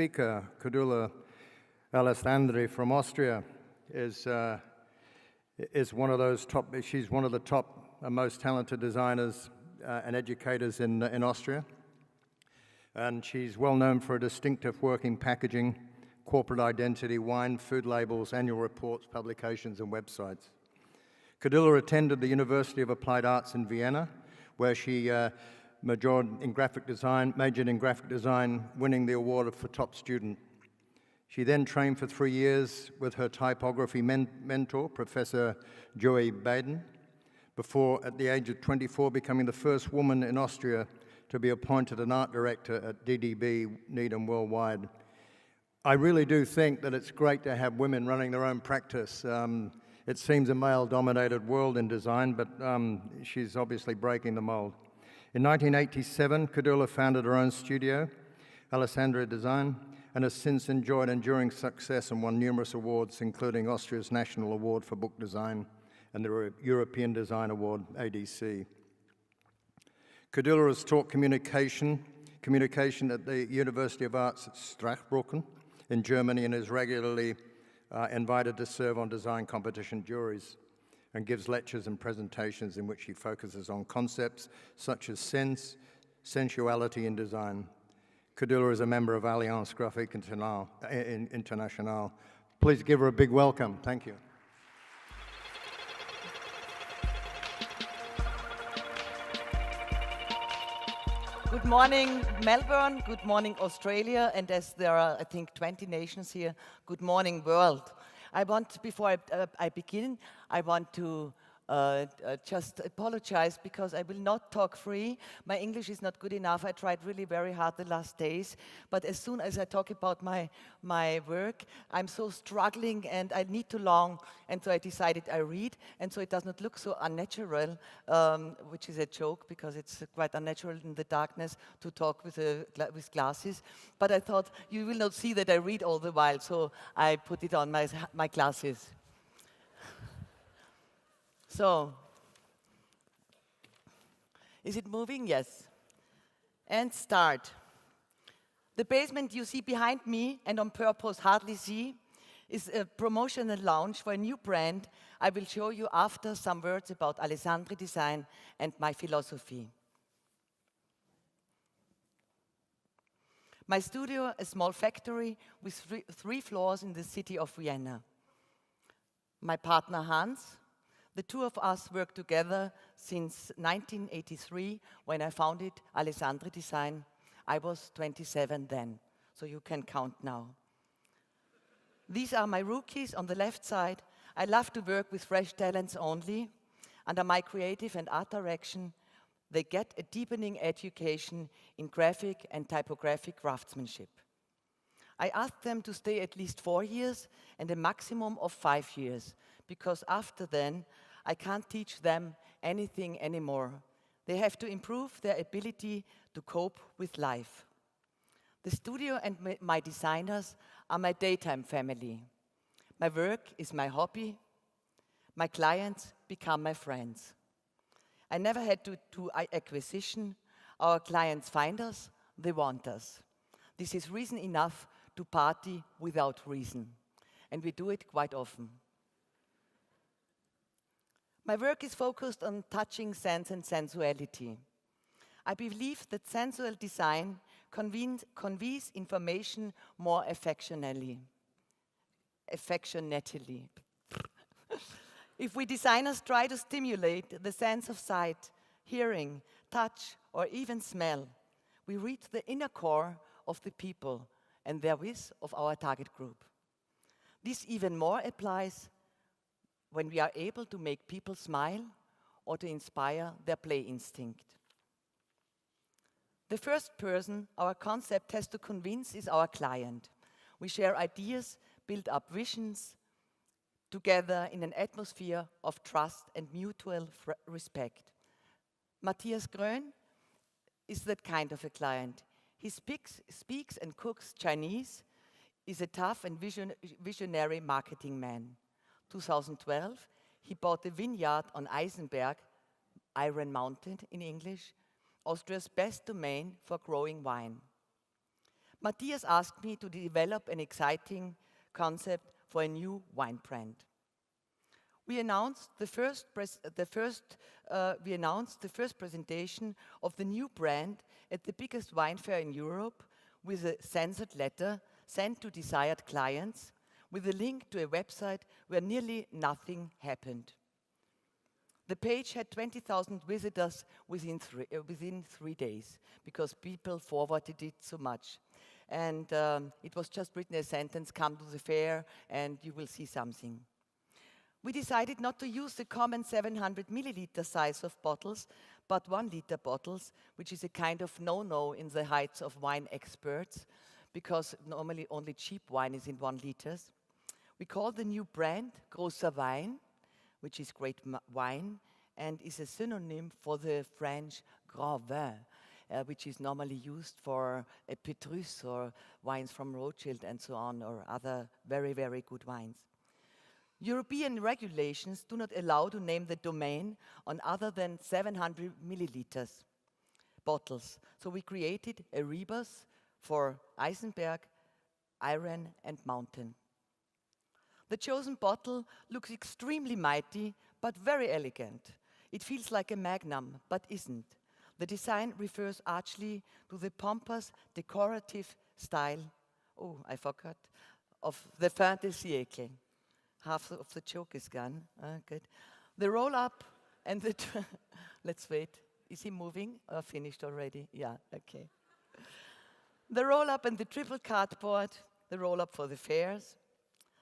speaker, Cordula Alessandri from Austria, is one of those top. She's one of the top and most talented designers and educators in Austria, and she's well known for her distinctive work in packaging, corporate identity, wine, food labels, annual reports, publications, and websites. Cordula attended the University of Applied Arts in Vienna, where she majored in graphic design, majored in graphic design, winning the award for top student. She then trained for 3 years with her typography mentor, Professor Joey Baden, before, at the age of 24, becoming the first woman in Austria to be appointed an art director at DDB Needham Worldwide. I really do think that it's great to have women running their own practice. It seems a male-dominated world in design, but she's obviously breaking the mold. In 1987, Cordula founded her own studio, Alessandri Design, and has since enjoyed enduring success and won numerous awards, including Austria's National Award for Book Design and the European Design Award, ADC. Cordula has taught communication at the University of Arts at Strasbourg in Germany, and is regularly invited to serve on design competition juries, and gives lectures and presentations in which she focuses on concepts such as sense, sensuality in design. Cordula is a member of Alliance Graphique Internationale. Please give her a big welcome. Thank you. Good morning, Melbourne. Good morning, Australia. And as there are, I think, 20 nations here, good morning, world. Before I begin, I want to just apologize because I will not talk free. My English is not good enough. I tried really very hard the last days. But as soon as I talk about my work, I'm so struggling and I need to long. And so I decided I read. And so it does not look so unnatural, which is a joke because it's quite unnatural in the darkness to talk with glasses. But I thought you will not see that I read all the while. So I put it on my glasses. So, is it moving? Yes. And start. The basement you see behind me, and on purpose hardly see, is a promotional lounge for a new brand. I will show you after some words about Alessandri design and my philosophy. My studio, a small factory with three floors in the city of Vienna. My partner Hans. The two of us work together since 1983, when I founded Alessandri Design. I was 27 then, so you can count now. These are my rookies on the left side. I love to work with fresh talents only. Under my creative and art direction, they get a deepening education in graphic and typographic craftsmanship. I asked them to stay at least 4 years and a maximum of 5 years, because after then, I can't teach them anything anymore. They have to improve their ability to cope with life. The studio and my designers are my daytime family. My work is my hobby. My clients become my friends. I never had to do acquisition. Our clients find us, they want us. This is reason enough to party without reason. And we do it quite often. My work is focused on touching sense and sensuality. I believe that sensual design conveys information more affectionately. If we designers try to stimulate the sense of sight, hearing, touch, or even smell, we reach the inner core of the people and therewith of our target group. This even more applies when we are able to make people smile or to inspire their play instinct. The first person our concept has to convince is our client. We share ideas, build up visions together in an atmosphere of trust and mutual respect. Matthias Grön is that kind of a client. He speaks and cooks Chinese, is a tough and visionary marketing man. 2012, he bought a vineyard on Eisenberg, Iron Mountain in English, Austria's best domain for growing wine. Matthias asked me to develop an exciting concept for a new wine brand. We announced the first presentation of the new brand at the biggest wine fair in Europe with a censored letter sent to desired clients with a link to a website where nearly nothing happened. The page had 20,000 visitors within 3 days because people forwarded it so much. And it was just written a sentence, come to the fair and you will see something. We decided not to use the common 700 milliliter size of bottles, but 1 liter bottles, which is a kind of no-no in the heights of wine experts, because normally only cheap wine is in 1 liters. We call the new brand Großer Wein, which is great wine, and is a synonym for the French Grand Vin, which is normally used for a Petrus or wines from Rothschild and so on, or other very, very good wines. European regulations do not allow to name the domain on other than 700 milliliters bottles. So we created a rebus for Eisenberg, Iron and Mountain. The chosen bottle looks extremely mighty, but very elegant. It feels like a magnum, but isn't. The design refers archly to the pompous, decorative style, of the fin de siècle. Half of the joke is gone. Good. The roll-up and the... Let's wait. Is he moving or finished already? Yeah, okay. The roll-up and the triple cardboard, the roll-up for the fairs.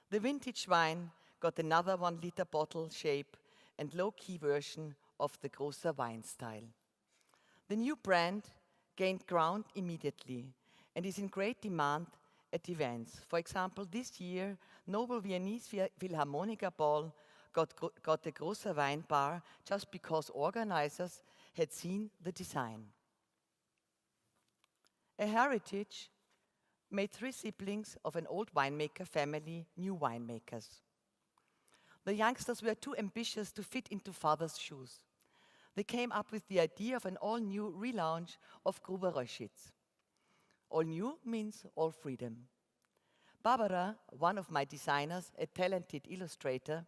The vintage wine got another 1 liter bottle shape and low-key version of the Großer Wein style. The new brand gained ground immediately and is in great demand at events. For example, this year, Noble Viennese Philharmoniker Ball got the Großer Wein bar just because organizers had seen the design. A heritage made 3 siblings of an old winemaker family new winemakers. The youngsters were too ambitious to fit into father's shoes. They came up with the idea of an all-new relaunch of Gruber Röschitz. All new means all freedom. Barbara, one of my designers, a talented illustrator,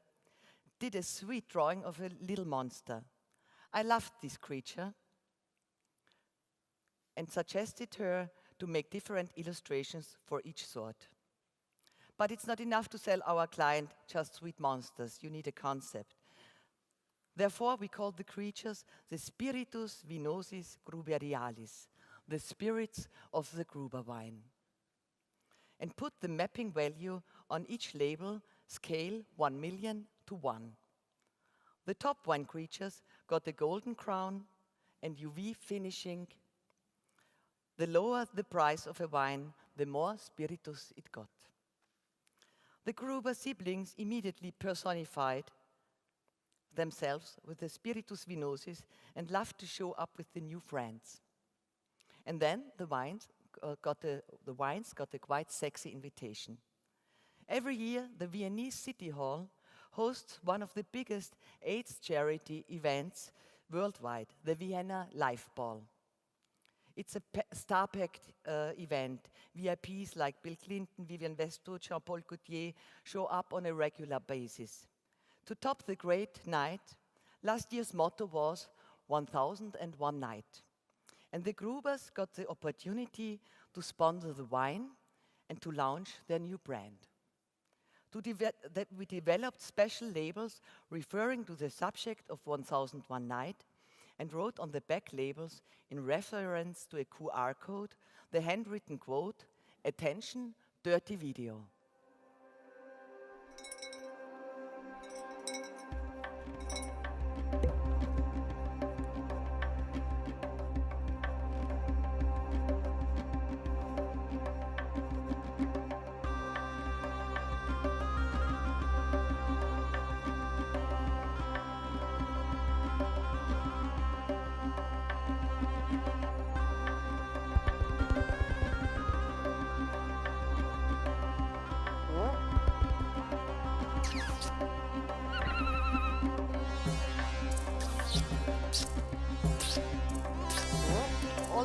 did a sweet drawing of a little monster. I loved this creature and suggested her to make different illustrations for each sort. But it's not enough to sell our client just sweet monsters. You need a concept. Therefore, we call the creatures the Spiritus Vinosis Gruberialis, the spirits of the Gruber wine, and put the mapping value on each label, scale 1 million to 1. The top wine creatures got a golden crown and UV finishing. The lower the price of a wine, the more spiritus it got. The Gruber siblings immediately personified themselves with the Spiritus Vinosis and loved to show up with the new friends. And then the wines got a quite sexy invitation. Every year, the Viennese City Hall hosts one of the biggest AIDS charity events worldwide, the Vienna Life Ball. It's a star-packed event. VIPs like Bill Clinton, Vivienne Westwood, Jean-Paul Gaultier show up on a regular basis. To top the great night, last year's motto was 1001 night. And the Grubers got the opportunity to sponsor the wine and to launch their new brand. We developed special labels referring to the subject of 1001 night and wrote on the back labels, in reference to a QR code, the handwritten quote, "Attention, dirty video."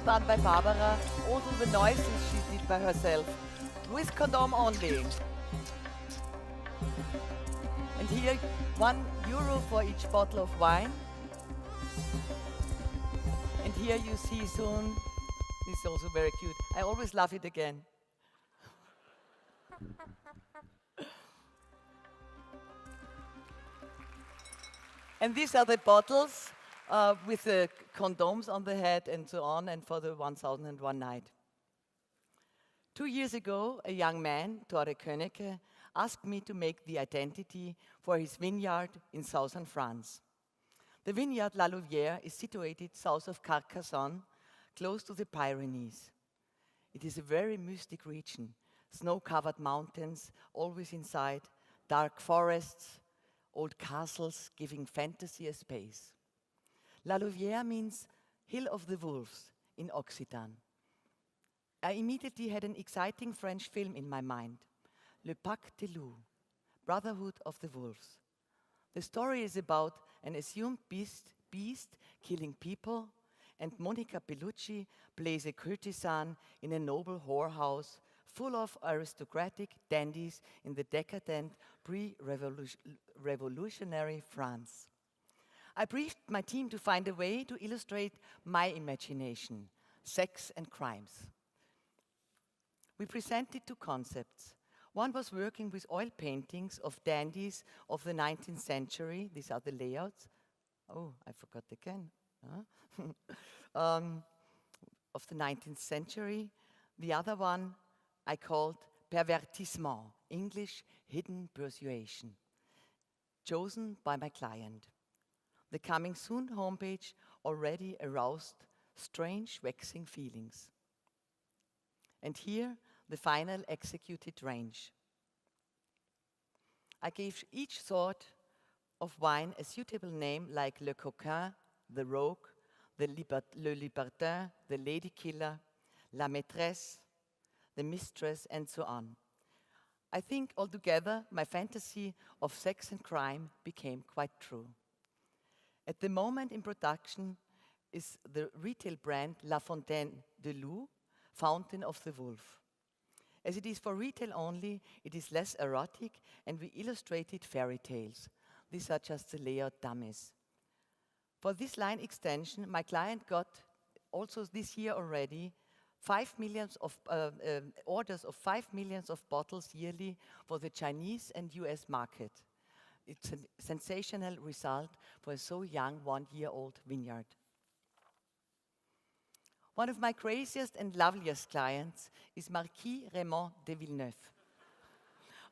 done by Barbara, also the noises she did by herself, with condom only. And here, €1 for each bottle of wine. And here you see soon, this is also very cute. I always love it again. And these are the bottles with the condoms on the head and so on, and for the 1001 Night. 2 years ago, a young man, Tore Könnecke, asked me to make the identity for his vineyard in southern France. The vineyard La Louvière is situated south of Carcassonne, close to the Pyrenees. It is a very mystic region, snow-covered mountains, always in sight, dark forests, old castles giving fantasy a space. La Louvière means Hill of the Wolves in Occitan. I immediately had an exciting French film in my mind, Le Pack des Loups, Brotherhood of the Wolves. The story is about an assumed beast killing people, and Monica Bellucci plays a courtesan in a noble whorehouse full of aristocratic dandies in the decadent pre-revolutionary France. I briefed my team to find a way to illustrate my imagination, sex and crimes. We presented two concepts. One was working with oil paintings of dandies of the 19th century. These are the layouts. Oh, I forgot again. Of the 19th century. The other one I called pervertissement, English hidden persuasion, chosen by my client. The Coming Soon homepage already aroused strange, vexing feelings. And here, the final executed range. I gave each sort of wine a suitable name like Le Coquin, the Rogue, Le Libertin, the Lady Killer, La Maîtresse, the Mistress, and so on. I think altogether my fantasy of sex and crime became quite true. At the moment in production is the retail brand La Fontaine de Loup, Fountain of the Wolf. As it is for retail only, it is less erotic, and we illustrated fairy tales. These are just the layout dummies. For this line extension, my client got also this year already 5 million of orders of 5 million of bottles yearly for the Chinese and US market. It's a sensational result for a so young 1-year-old vineyard. One of my craziest and loveliest clients is Marquis Raymond de Villeneuve,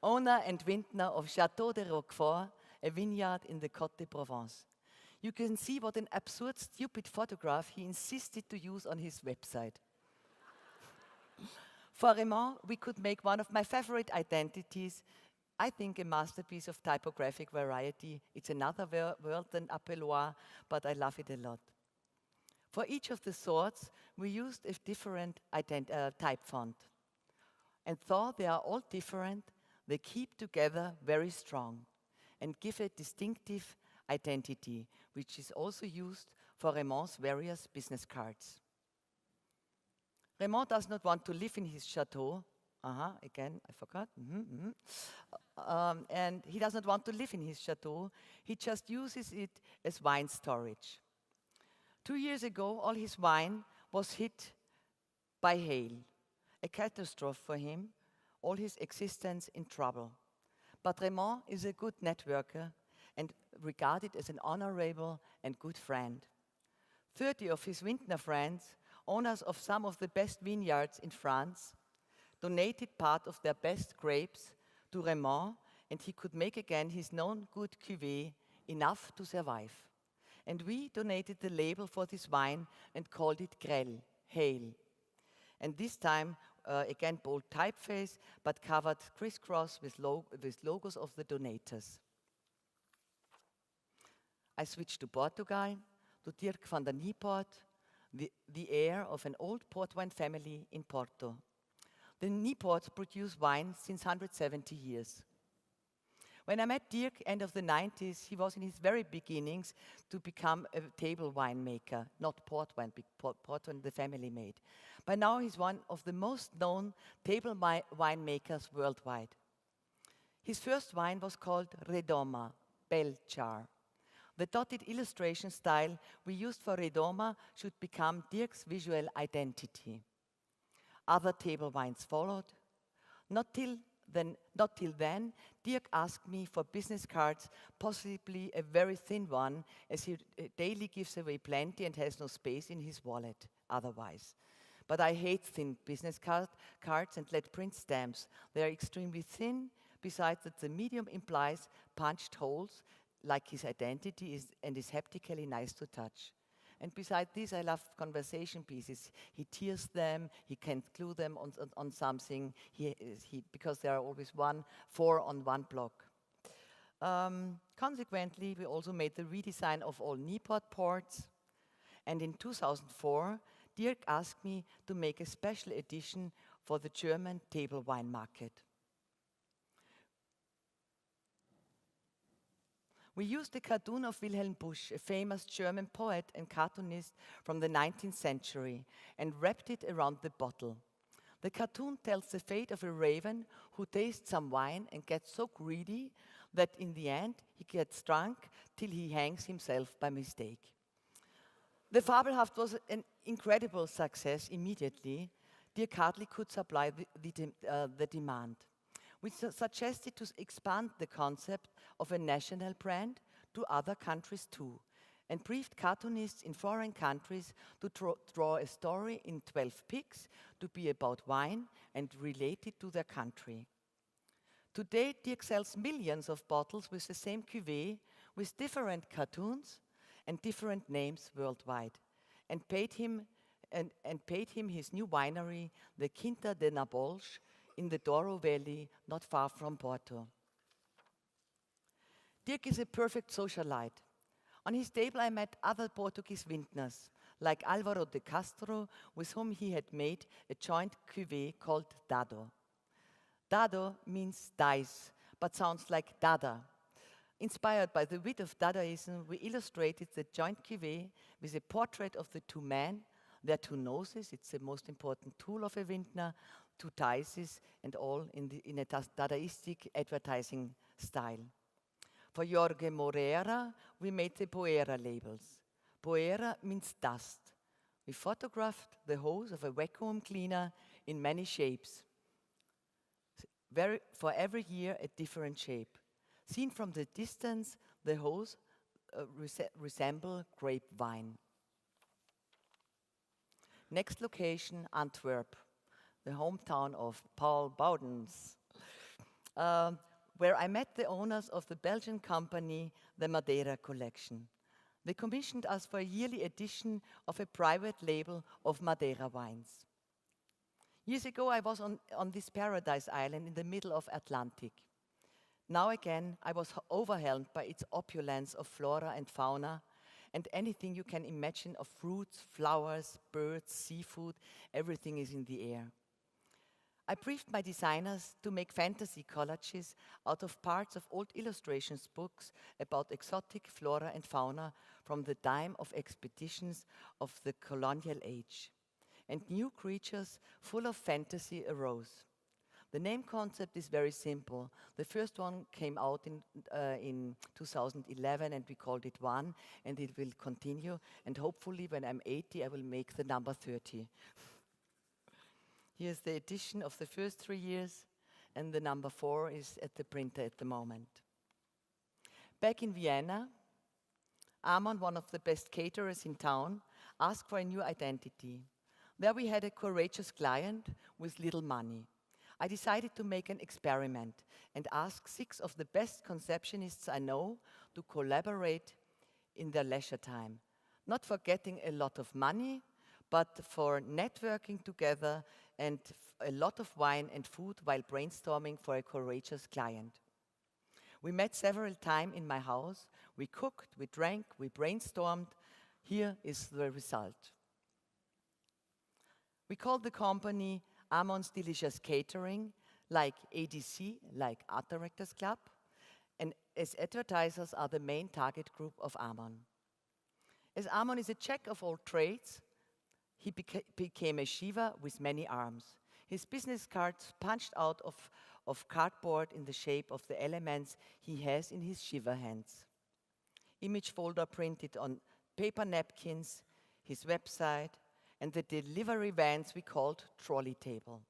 owner and vintner of Château de Roquefort, a vineyard in the Côte de Provence. You can see what an absurd, stupid photograph he insisted to use on his website. For Raymond, we could make one of my favorite identities, I think a masterpiece of typographic variety. It's another word than Apellois, but I love it a lot. For each of the sorts, we used a different type font. And though they are all different, they keep together very strong and give a distinctive identity, which is also used for Raymond's various business cards. Raymond does not want to live in his chateau. Again, I forgot. And he does not want to live in his chateau. He just uses it as wine storage. 2 years ago, all his wine was hit by hail, a catastrophe for him, all his existence in trouble. But Raymond is a good networker and regarded as an honorable and good friend. 30 of his vintner friends, owners of some of the best vineyards in France, donated part of their best grapes to Raymond, and he could make again his known good cuvée, enough to survive. And we donated the label for this wine and called it Grêle, hail. And this time, again, bold typeface, but covered crisscross with logos of the donators. I switched to Portugal, to Dirk van der Niepoort, the heir of an old port wine family in Porto. The Niepoorts produce wine since 170 years. When I met Dirk, end of the 90s, he was in his very beginnings to become a table winemaker, not port wine, port wine the family made. By now, he's one of the most known table winemakers worldwide. His first wine was called Redoma, bell jar. The dotted illustration style we used for Redoma should become Dirk's visual identity. Other table wines followed. Not till then, Dirk asked me for business cards, possibly a very thin one, as he daily gives away plenty and has no space in his wallet otherwise. But I hate thin business cards and let print stamps. They are extremely thin, besides that the medium implies punched holes, like his identity is, and is haptically nice to touch. And besides this, I love conversation pieces. He tears them, he can glue them on something, because there are always four on one block. Consequently, we also made the redesign of all Nieport ports. And in 2004, Dirk asked me to make a special edition for the German table wine market. We used a cartoon of Wilhelm Busch, a famous German poet and cartoonist from the 19th century, and wrapped it around the bottle. The cartoon tells the fate of a raven who tastes some wine and gets so greedy that in the end he gets drunk till he hangs himself by mistake. The Fabelhaft was an incredible success immediately. Dirk hardly could supply the demand. We suggested to expand the concept of a national brand to other countries too, and briefed cartoonists in foreign countries to draw a story in 12 pics to be about wine and relate it to their country. Today, Dirk sells millions of bottles with the same cuvée, with different cartoons and different names worldwide, and paid him his new winery, the Quinta de Nabolch, in the Douro Valley, not far from Porto. Dirk is a perfect socialite. On his table I met other Portuguese vintners, like Álvaro de Castro, with whom he had made a joint cuvée called Dado. Dado means dice, but sounds like Dada. Inspired by the wit of Dadaism, we illustrated the joint cuvée with a portrait of the two men, their two noses, it's the most important tool of a vintner, two dices, and all in a Dadaistic advertising style. For Jorge Moreira, we made the Poeira labels. Poeira means dust. We photographed the hose of a vacuum cleaner in many shapes. For every year, a different shape. Seen from the distance, the hose resemble grapevine. Next location, Antwerp, the hometown of Paul Boudens, where I met the owners of the Belgian company, the Madeira Collection. They commissioned us for a yearly edition of a private label of Madeira wines. Years ago, I was on this paradise island in the middle of Atlantic. Now again, I was overwhelmed by its opulence of flora and fauna, and anything you can imagine of fruits, flowers, birds, seafood, everything is in the air. I briefed my designers to make fantasy collages out of parts of old illustrations books about exotic flora and fauna from the time of expeditions of the colonial age. And new creatures full of fantasy arose. The name concept is very simple. The first one came out in 2011, and we called it One, and it will continue. And hopefully, when I'm 80, I will make the number 30. Here's the edition of the first 3 years, and the number 4 is at the printer at the moment. Back in Vienna, Amon, one of the best caterers in town, asked for a new identity. There we had a courageous client with little money. I decided to make an experiment and ask 6 of the best conceptionists I know to collaborate in their leisure time. Not for getting a lot of money, but for networking together and a lot of wine and food while brainstorming for a courageous client. We met several times in my house. We cooked, we drank, we brainstormed. Here is the result. We called the company Amon's Delicious Catering, like ADC, like Art Directors Club, and as advertisers are the main target group of Amon. As Amon is a jack of all trades, he became a Shiva with many arms. His business cards punched out of cardboard in the shape of the elements he has in his Shiva hands. Image folder printed on paper napkins, his website, and the delivery vans we called trolley table.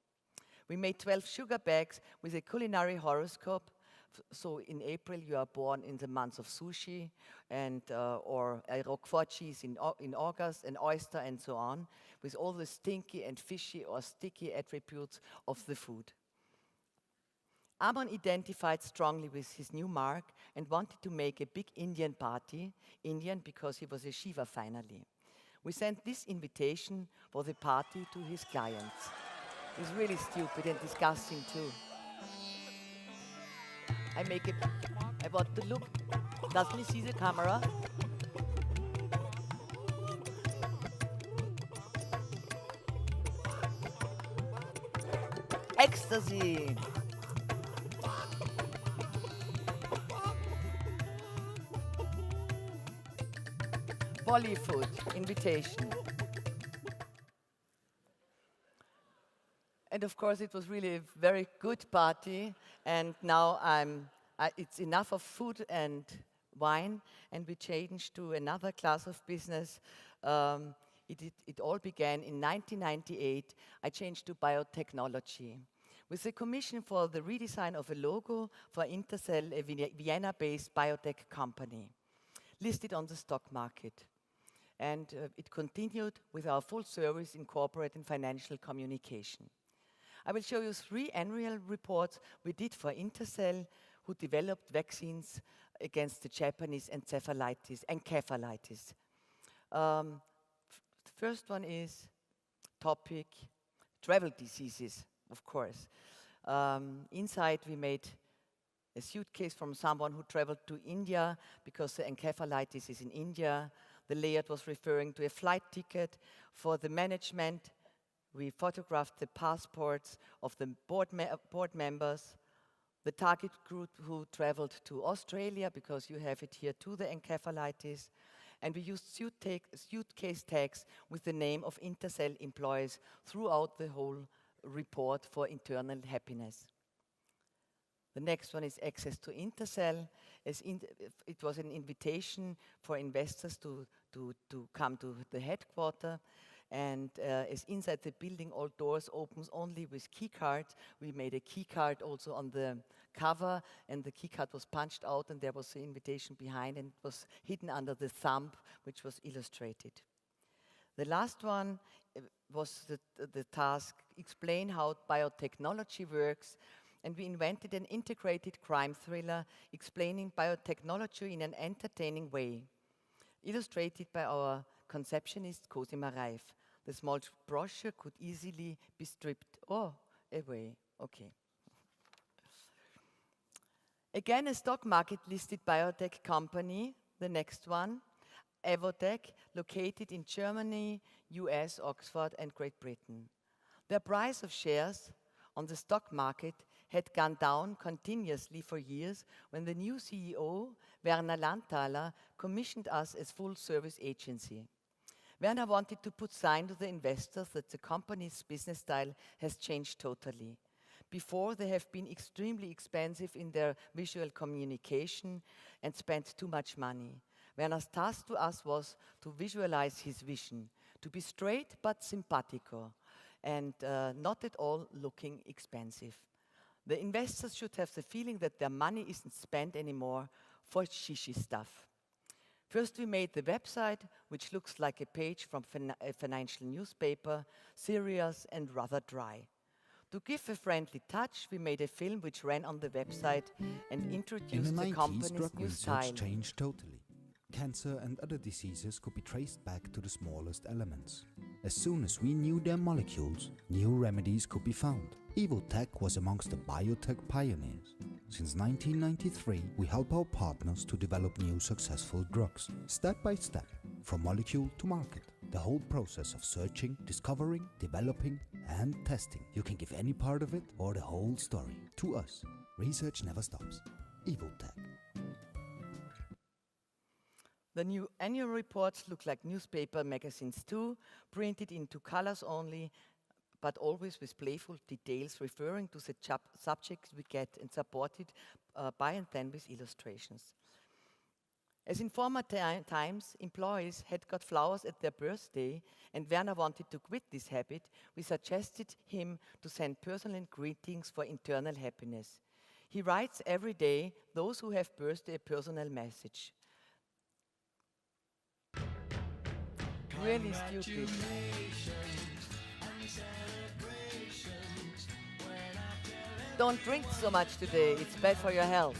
We made 12 sugar bags with a culinary horoscope. So in April you are born in the month of sushi, and or a roquefort cheese in August, an oyster, and so on, with all the stinky and fishy or sticky attributes of the food. Amon identified strongly with his new mark and wanted to make a big Indian party, Indian because he was a Shiva finally. We sent this invitation for the party to his clients. It's really stupid and disgusting too. I want to look. Doesn't he see the camera? Ecstasy! Bollywood invitation. And of course, it was really a very good party. And now it's enough of food and wine, and we changed to another class of business. It all began in 1998. I changed to biotechnology with the commission for the redesign of a logo for Intercell, a Vienna-based biotech company, listed on the stock market. And it continued with our full service in corporate and financial communication. I will show you 3 annual reports we did for Intercell, who developed vaccines against the Japanese encephalitis. The first one is topic travel diseases, of course. Inside we made a suitcase from someone who traveled to India because the encephalitis is in India. The layout was referring to a flight ticket. For the management, we photographed the passports of the board members, the target group who traveled to Australia, because you have it here too, the encephalitis. And we used suitcase tags with the name of Intercell employees throughout the whole report for internal happiness. The next one is access to Intercell. It was an invitation for investors to come to the headquarters. And as inside the building, all doors opens only with key cards. We made a key card also on the cover, and the key card was punched out, and there was the invitation behind, and it was hidden under the thumb, which was illustrated. The last one was the task, explain how biotechnology works. And we invented an integrated crime thriller explaining biotechnology in an entertaining way, illustrated by our conceptionist Cosima Reif. The small brochure could easily be stripped away. Okay. Again, a stock market listed biotech company, the next one, Evotech, located in Germany, US, Oxford, and Great Britain. Their price of shares on the stock market had gone down continuously for years when the new CEO, Werner Landthaler, commissioned us as full-service agency. Werner wanted to put sign to the investors that the company's business style has changed totally. Before, they have been extremely expensive in their visual communication and spent too much money. Werner's task to us was to visualize his vision, to be straight but simpatico, and not at all looking expensive. The investors should have the feeling that their money isn't spent anymore for shishi stuff. First, we made the website, which looks like a page from a financial newspaper, serious and rather dry. To give a friendly touch, we made a film which ran on the website and introduced the company's new style. Research changed totally. Cancer and other diseases could be traced back to the smallest elements. As soon as we knew their molecules, new remedies could be found. Evotech was amongst the biotech pioneers. Since 1993, we help our partners to develop new successful drugs, step by step, from molecule to market. The whole process of searching, discovering, developing, and testing. You can give any part of it or the whole story to us. Research never stops. Evotech. The new annual reports look like newspaper magazines too, printed into colors only, but always with playful details referring to the subjects we get and supported by and then with illustrations. As in former times, employees had got flowers at their birthday, and Werner wanted to quit this habit, we suggested him to send personal greetings for internal happiness. He writes every day those who have birthday a personal message. Really stupid. Don't drink so much today, it's bad for your health.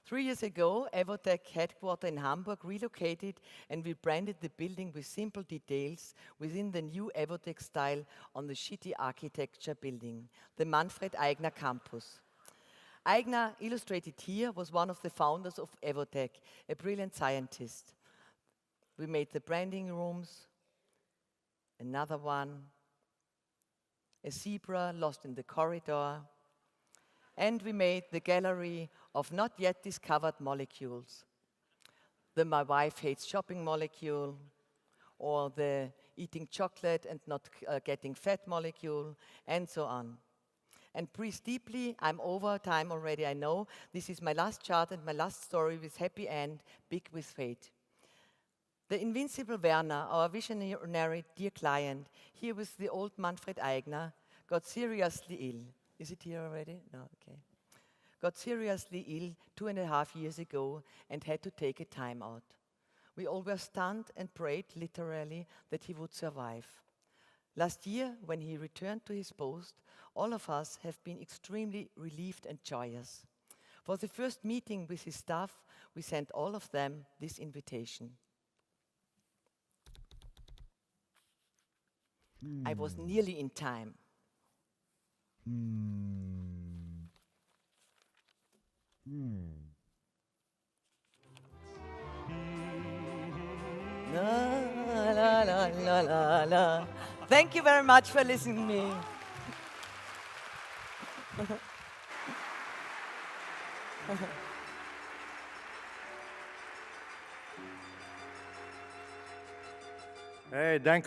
3 years ago, Evotec headquarters in Hamburg relocated and rebranded the building with simple details within the new Evotec style on the shitty architecture building, the Manfred Eigner campus. Eigner, illustrated here, was one of the founders of Evotec, a brilliant scientist. We made the branding rooms, another one, a zebra lost in the corridor, and we made the gallery of not yet discovered molecules. The My Wife Hates Shopping molecule, or the eating chocolate and not getting fat molecule, and so on. And breathe deeply, I'm over time already, I know. This is my last chart and my last story with happy end, big with fate. The invincible Werner, our visionary dear client, here with the old Manfred Eigner, got seriously ill. Is it here already? No, okay. Got seriously ill 2.5 years ago and had to take a time out. We all were stunned and prayed literally that he would survive. Last year, when he returned to his post, all of us have been extremely relieved and joyous. For the first meeting with his staff, we sent all of them this invitation. I was nearly in time. La, la, la, la, la, la. Thank you very much for listening to me. Hey, danke.